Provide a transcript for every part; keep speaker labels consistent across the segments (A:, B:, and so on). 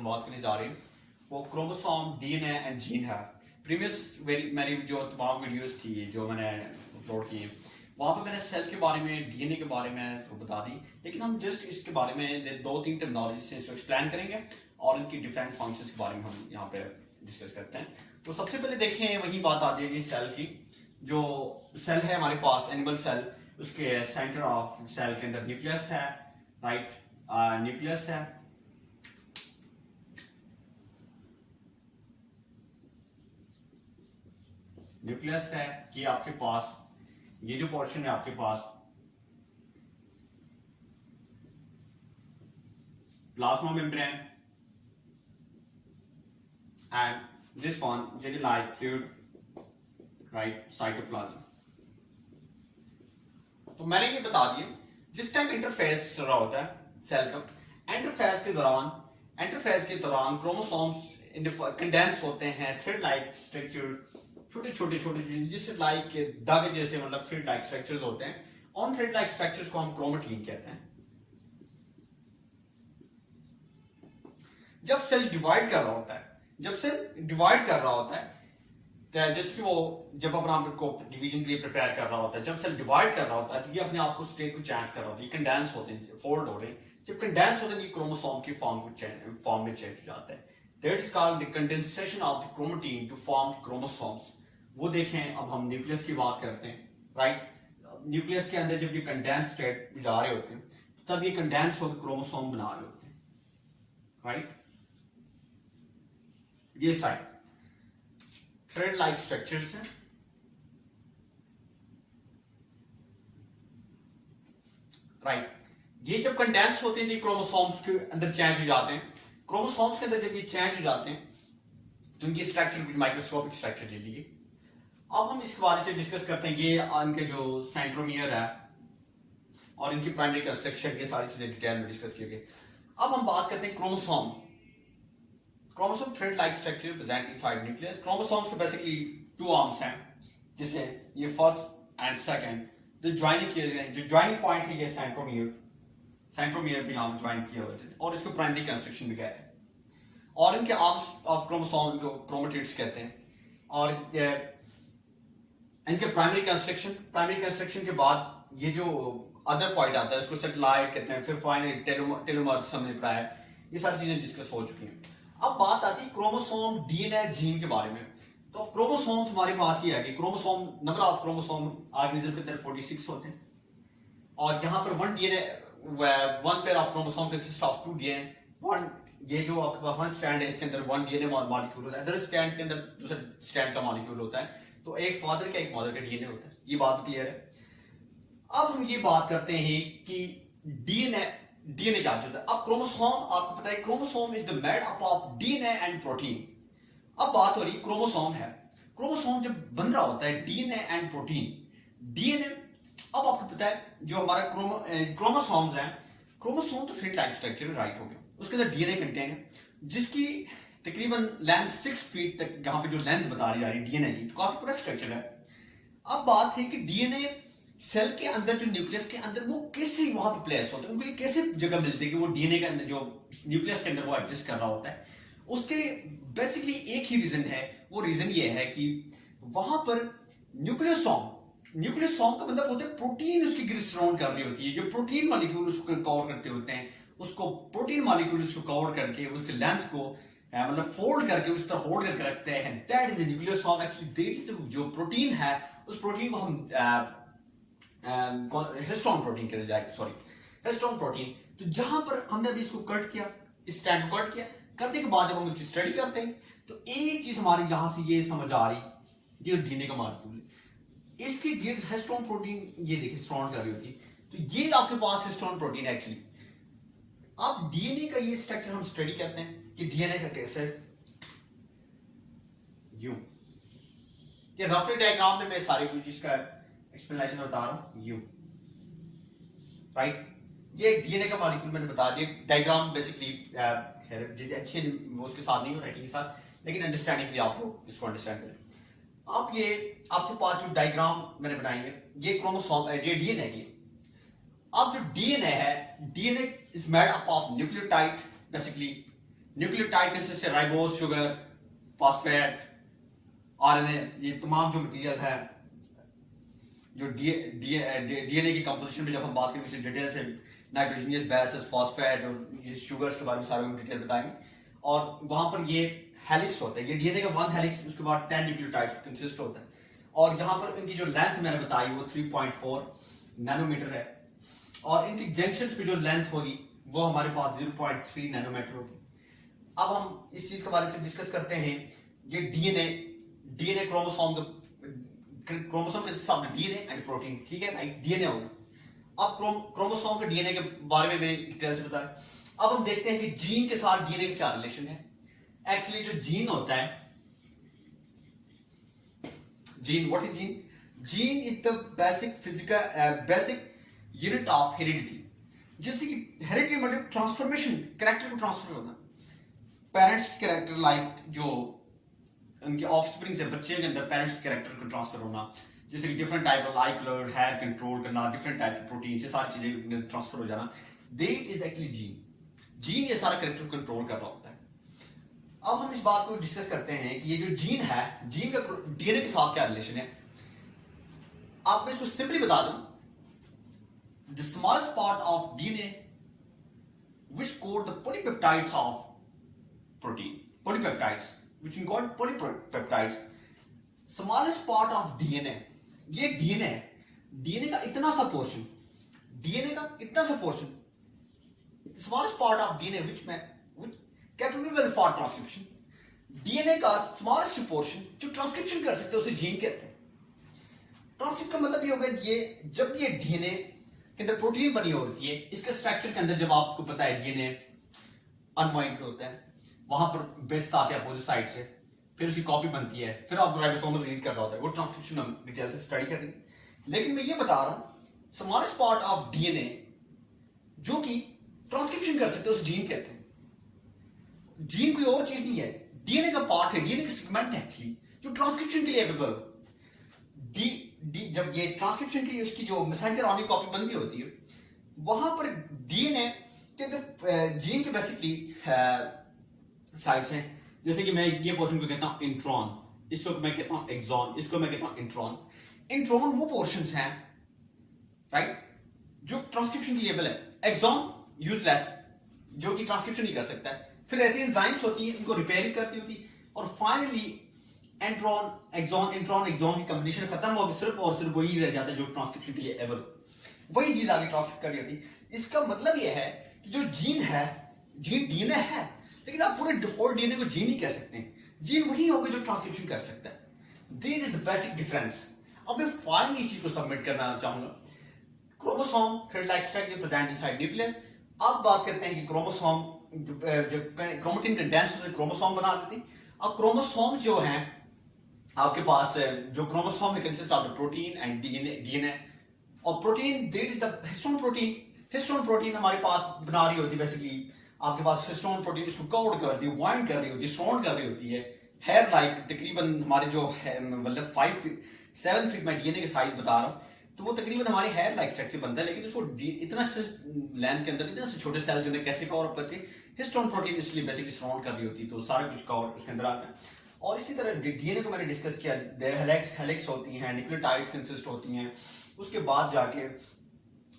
A: हम बात करने जा रहे हैं वो क्रोमोसोम, डीएनए एंड जीन है। प्रीवियस मेरी जो तमाम वीडियोस थी जो मैंने अपलोड की वहाँ पे मैंने सेल के बारे में, डीएनए के बारे में तो बता दी, लेकिन हम जस्ट इसके बारे में दो तीन टर्मिनोलॉजी से इसको एक्सप्लेन करेंगे और इनकी डिफरेंट फंक्शंस के बारे में हम यहाँ पे डिस्कस करते हैं। तो सबसे पहले देखें, वही बात आ जाएगी सेल की। जो सेल है हमारे पास एनिमल सेल, उसके सेंटर ऑफ सेल के अंदर न्यूक्लियस है, राइट, न्यूक्लियस है। न्यूक्लियस है कि आपके पास ये जो पोर्शन है आपके पास plasma membrane and this one jelly like fluid, right, cytoplasm. तो मैंने ये बता दिया जिस टाइम इंटरफेस चल रहा होता है सेल का, इंटरफेस के दौरान क्रोमोसोम्स कंडेंस होते हैं, थ्रेड लाइक स्ट्रक्चर, छोटे छोटे जिससे लाइक धागे जैसे, मतलब थ्रेड लाइक स्ट्रक्चर्स होते हैं। ऑन थ्रेड लाइक स्ट्रक्चर्स को हम क्रोमेटिन कहते हैं। जब सेल डिवाइड कर रहा होता है, तो जैसे कि वो जब अपना को डिवीजन के लिए प्रिपेयर कर रहा होता है, जब सेल डिवाइड कर रहा होता है तो ये अपने आप को स्टेट को चेंज कर रहा होता है, ये कंडेंस होते हैं, फोल्ड हो रहे हैं। जब कंडेंस होते हैं ये क्रोमोसोम की फॉर्म में चेंज हो जाता है। That is called the condensation of the chromatin to form chromosomes. वो देखें, अब हम न्यूक्लियस की बात करते हैं, राइट। न्यूक्लियस के अंदर जब ये कंडेंस स्टेट में जा रहे होते हैं तब ये कंडेंस होकर क्रोमोसोम बना रहे होते हैं, राइट। ये साइड थ्रेड लाइक स्ट्रक्चर्स हैं, राइट। ये जब कंडेंस होते हैं तो क्रोमोसोम्स के अंदर चेंज हो जाते हैं। क्रोमोसोम्स के अंदर जब ये चेंज हो जाते हैं तो इनकी स्ट्रक्चर कुछ माइक्रोस्कोपिक स्ट्रक्चर ले लिए। अब हम इसके बारे से डिस्कस करते हैं। ये इनके जो सेंट्रोमियर है और इनकी प्राइमरी कंस्ट्रक्शन, ये सारी चीजें डिटेल में डिस्कस की गई। अब हम बात करते हैं chromosome thread like structure present inside nucleus. Chromosomes के बेसिकली टू आर्म्स हैं, जिसे ये फर्स्ट एंड सेकंड जो ज्वाइनिंग किए गए, जो ज्वाइनिंग पॉइंट है ये सेंट्रोमियर पे नाम ज्वाइन किए होते हैं और इसको प्राइमरी कंस्ट्रक्शन भी कहते हैं। और इनके आर्म्स ऑफ क्रोमोसोम को क्रोमेटिड्स कहते हैं। और इनके प्राइमरी कंस्ट्रक्शन के बाद ये जो अदर पॉइंट आता है उसको सेटेलाइट कहते हैं, फिर फाइनली टेलोमर्स हमने पढ़ा है। ये सारी चीजें डिस्कस हो चुकी हैं। अब बात आती है क्रोमोसोम, डीएनए, जीन के बारे में। तो क्रोमोसोम हमारे पास ये है कि chromosome, number of chromosome organism के अंदर 46 होते हैं और यहाँ पर one pair of chromosome consist of 2 DNA. ये जो आपके पास वन स्ट्रैंड है इसके अंदर 1 डीएनए मॉलिक्यूल होता है, अदर स्ट्रैंड के अंदर दूसरा स्ट्रैंड का मॉलिक्यूल होता है। तो एक फादर का एक मदर का डीएनए होता है। ये बात क्लियर है। अब हम ये बात करते हैं कि डीएनए क्या चीज है। अब क्रोमोसोम, आपको पता है chromosome is the made up of DNA and protein. अब बात हो रही क्रोमोसोम है। क्रोमोसोम जब बन रहा होता है डीएनए एंड प्रोटीन, डीएनए, अब आपको पता है जो हमारा क्रोमोसोम्स हैं, क्रोमोसोम तो थ्रेड लाइक स्ट्रक्चर, राइट हो गया, उसके अंदर डीएनए कंटेन है जिसकी तकरीबन लेंथ 6 फीट तक, यहाँ पे जो लेंथ बता रही जा रही है डीएनए की, तो काफी बड़ा स्ट्रक्चर है। अब बात है कि डीएनए सेल के अंदर, जो न्यूक्लियस के अंदर, वो कैसे वहां पे प्लेस होते हैं, उनको कैसे जगह मिलती है कि वो डीएनए के अंदर, जो न्यूक्लियस के अंदर वो एग्जिस्ट कर रहा होता है। उसके बेसिकली एक ही रीजन है। वो रीजन ये है कि वहां पर न्यूक्लियोसोम का मतलब होता है प्रोटीन उसकी गिर सराउंड कर रही होती है। जो प्रोटीन मॉलिक्यूल उसको कवर करते होते हैं, उसको प्रोटीन मॉलिक्यूल उसको कवर करके उसके लेंथ को मतलब फोल्ड करके उस तरह होल्ड करके रखते हैं। That is the nucleosome. Actually that is जो प्रोटीन है, उस प्रोटीन को हम हिस्टोन प्रोटीन कहते हैं, सॉरी, हिस्टोन प्रोटीन। तो जहां पर हमने अभी इसको कट किया, इस स्ट्रैंड को कट किया, करने के बाद जब हम इसकी स्टडी करते हैं तो एक चीज हमारी यहां से ये समझ आ रही, ये डीएनए का मॉलिक्यूल है, इसकी गिर्द हिस्टोन प्रोटीन, ये देखिए सराउंड कर रही होती है। तो ये आपके पास हिस्टोन प्रोटीन है एक्चुअली। अब डीएनए का ये स्ट्रक्चर हम स्टडी करते हैं कि डीएनए का कैसे, यूं, ये रफली डायग्राम में मैं सारी कुछ इसका एक्सप्लेनेशन बता रहा हूं, यूं, राइट। ये एक डीएनए का मॉलिक्यूल मैंने बता दिया। डायग्राम बेसिकली अच्छे वो उसके साथ नहीं हो, राइटिंग के साथ, लेकिन अंडरस्टैंडिंग के लिए आप लोग इसको अंडरस्टैंड करें। अब ये आपके पास जो डायग्राम मैंने बनाई है, ये क्रोमोसोम, ये डीएनए की। अब जो डीएनए है, DNA is made up of nucleotide, basically nucleotide consist है राइबोस, शुगर, फॉस्फेट, आरएनए, ये तमाम जो मटेरियल है जो डीएनए की कंपोजिशन में जब हम बात करेंगे डिटेल से नाइट्रोजनियस बेसेस, फॉस्फेट और ये शुगर्स के बारे में सारे डिटेल बताएंगे। और वहां पर ये हेलिक्स होता है, ये डीएनए का वन हेलिक्स, उसके बाद 10 न्यूक्लियोटाइड्स कंसिस्ट होता है। और यहाँ पर इनकी जो लेंथ मैंने बताई वो 3.4 नैनोमीटर है, और इनकी जंक्शंस पे जो लेंथ होगी वो हमारे पास 0.3 नैनोमीटर होगी। अब हम इस चीज के बारे में डिस्कस करते हैं। ये डीएनए क्रोमोसोम के सामने डीएनए एंड प्रोटीन, ठीक है भाई, डीएनए होगा। अब क्रोमोसोम के डीएनए के बारे में मैंने डिटेल से बताया। अब हम देखते हैं कि जीन के साथ डीएनए का क्या रिलेशन है। एक्चुअली जो जीन होता है, gene, what is gene? Gene is the basic unit of heredity, जिससे कि हेरिडिटी मतलब ट्रांसफॉर्मेशन, कैरेक्टर को ट्रांसफर होना, पेरेंट्स की कैरेक्टर लाइक जो उनके ऑफस्प्रिंग से बच्चे के अंदर पेरेंट्स के कैरेक्टर को ट्रांसफर होना, जैसे कि different type of eye colour, hair control करना, डिफरेंट टाइप के प्रोटीन, ये सारी चीजें ट्रांसफर हो जाना, that is actually gene. Gene ये सारा कैरेक्टर कंट्रोल कर रहा होता है। अब हम इस बात को डिस्कस करते हैं कि ये जो जीन है, जीन का डीएनए के साथ क्या रिलेशन है। आप मैं इसको सिंपली बता दूं, the smallest part of DNA which code the polypeptides of protein, polypeptides which encode polypeptides, smallest part of DNA, ये डीएनए है, डीएनए का इतना सा पोर्शन, डीएनए का इतना सा portion, smallest part of DNA which capable for transcription, DNA का smallest portion जो ट्रांसक्रिप्शन कर सकते हैं उसे जीन कहते हैं। ट्रांसक्रिप्ट का मतलब ये होगा, ये जब ये डीएनए के अंदर प्रोटीन बनी होती है, इसके स्ट्रक्चर के अंदर जब आपको पता है डीएनए अनवाइंड होता है, वहां पर बेस आते हैं अपोजिट साइड से, फिर उसकी कॉपी बनती है, फिर आपको राइबोसोम रीड करना होता है, वो ट्रांसक्रिप्शन हम डिटेल से स्टडी करेंगे। लेकिन मैं ये बता रहा हूं, स्मॉलेस्ट पार्ट ऑफ डीएनए जो कि ट्रांसक्रिप्शन कर सकते हैं उसे जीन कहते हैं। जीन कोई और चीज नहीं है, डीएनए का पार्ट है, डीएनए का सेगमेंट है एक्चुअली, जो ट्रांसक्रिप्शन के लिए एवेलेबल। जब ये ट्रांसक्रिप्शन की उसकी जो मैसेंजर आरएनए कॉपी बन रही होती है, वहां पर डीएनए के अंदर जीन के बेसिकली साइड्स हैं, जैसे कि मैं ये पोर्शन को कहता हूं इंट्रॉन, इसको मैं कहता हूं एक्सॉन, इसको मैं कहता हूं इंट्रॉन। इंट्रॉन वो पोर्शंस हैं, राइट, जो ट्रांसक्रिप्शन के लिए एवेलेबल है। एक्सॉन यूजलेस, जो कि ट्रांसक्रिप्शन नहीं कर सकता है। फिर ऐसी एंजाइम्स होती हैं, इनको रिपेयरिंग करती होती, और finally intron exon, intron exon की कॉम्बिनेशन खत्म होगी, सिर्फ और सिर्फ वही रह जाता है जो ट्रांसक्रिप्शन के लिए एबल, वही चीज आगे ट्रांसक्रिप्ट कर रही होती। इसका मतलब यह है कि जो जीन है, जीन डीएनए है, लेकिन आप पूरे होल डीएनए को जीन नहीं कह सकते। जीन वही होगा जो ट्रांसक्रिप्शन कर सकता है। This is the basic difference. अब मैं फाइनली इस चीज को सबमिट करना चाहूंगा। Chromosome thread like structure present inside nucleus. अब बात करते हैं कि क्रोमोसोम जो क्रोमेटिन कंडेंस क्रोमोसोम बना देती। अब क्रोमोसोम जो है आपके पास, जो क्रोमोसोम में consist of the protein and DNA, और protein that is the histone protein. Histone protein हमारे पास बना रही होती है, बेसिकली आपके पास हिस्टोन प्रोटीन इसको कोड कर रही है, वाइंड कर रही होती है, सराउंड कर रही होती है। हेयर लाइक तकरीबन हमारे जो है मतलब 5-7 फीट में डीएनए के साइज बता रहा हूँ, तो वो तकरीबन हमारी हेयर लाइक स्ट्रक्चर बनता है, लेकिन उसको इतना से लेंथ के अंदर, इतने से छोटे सेल के अंदर कैसे कवर अप करती है? हिस्टोन प्रोटीन इसलिए बेसिकली सराउंड कर रही होती है, तो सारा कुछ कवर उसके अंदर आता है। और इसी तरह डीएनए को मैंने डिस्कस किया, हेलिक्स होती हैं, न्यूक्लियोटाइड्स कंसिस्ट होती हैं। उसके बाद जाके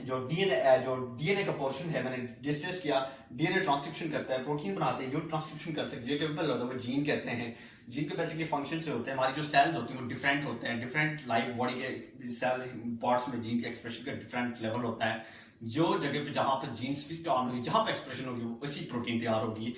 A: जो डीएनए का पोर्शन है, मैंने डिस्कस किया, डीएनए ट्रांसक्रिप्शन करता है, प्रोटीन बनाते हैं जो ट्रांसक्रिप्शन कर सकते हैं, जो कैपेबल होता है वो जीन कहते हैं। जीन के बेसिकली फंक्शन से होते हैं। हमारी जो सेल्स होती हैं वो डिफरेंट होते हैं, डिफरेंट लाइफ बॉडी के सेल पार्ट्स में जीन के एक्सप्रेशन का डिफरेंट लेवल होता है। जो जगह पे जहां पर जीन स्विच ऑन होगी, जहां पर एक्सप्रेशन होगी, वो उसी प्रोटीन तैयार होगी।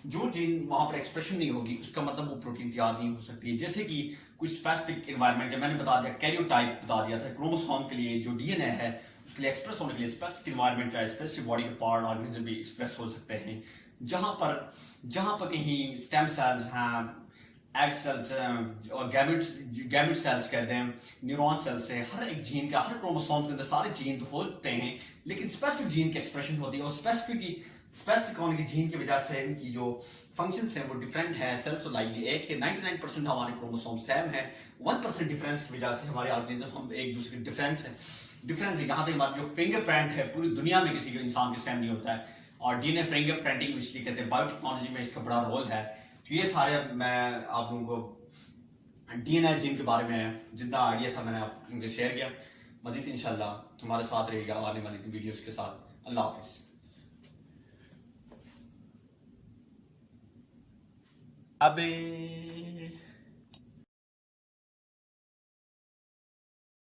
A: जो जीन वहां पर एक्सप्रेशन नहीं होगी, उसका मतलब वो प्रोटीन तैयार नहीं हो सकती है। जैसे कि कुछ स्पेसिफिक एनवायरनमेंट, जब मैंने बता दिया कैरियोटाइप बता दिया था, क्रोमोसोम के लिए जो डीएनए है उसके लिए एक्सप्रेस होने के लिए स्पेसिफिक एनवायरनमेंट चाहिए, स्पेसिफिक बॉडी के पार्ट ऑर्गेनिज्म भी एक्सप्रेस हो सकते हैं। जहां पर कहीं स्टेम सेल्स हैं, एग सेल्स और गैमेट सेल्स कहते हैं, न्यूरॉन सेल्स है, हर एक जीन का, हर क्रोमोसोम के अंदर सारे जीन तो होते हैं, लेकिन स्पेसिफिक जीन की एक्सप्रेशन होती है। और स्पेसिफिक होने की जीन की वजह से इनकी जो फंक्शंस हैं वो डिफरेंट है। सेल्फ तो लाइकली एक है, 99% हमारे क्रोमोसोम सेम है, 1% डिफरेंस की वजह से हमारे ऑर्गेनिज्म हम एक दूसरे के डिफरेंस है। यहाँ तक हमारा जो फिंगरप्रिंट है पूरी दुनिया में किसी के इंसान के सेम नहीं होता है। और डीएनए फिंगरप्रिंटिंग इसलिए कहते हैं, बायोटेक्नोलॉजी में इसका बड़ा रोल है। तो ये सारे मैं आप लोगों को डीएनए जीन के बारे में जितना आइडिया था मैंने आप लोगों शेयर किया। मजीद इंशाल्लाह हमारे साथ रहेगा आने वाली वीडियोस के साथ। अल्लाह हाफिज। अबे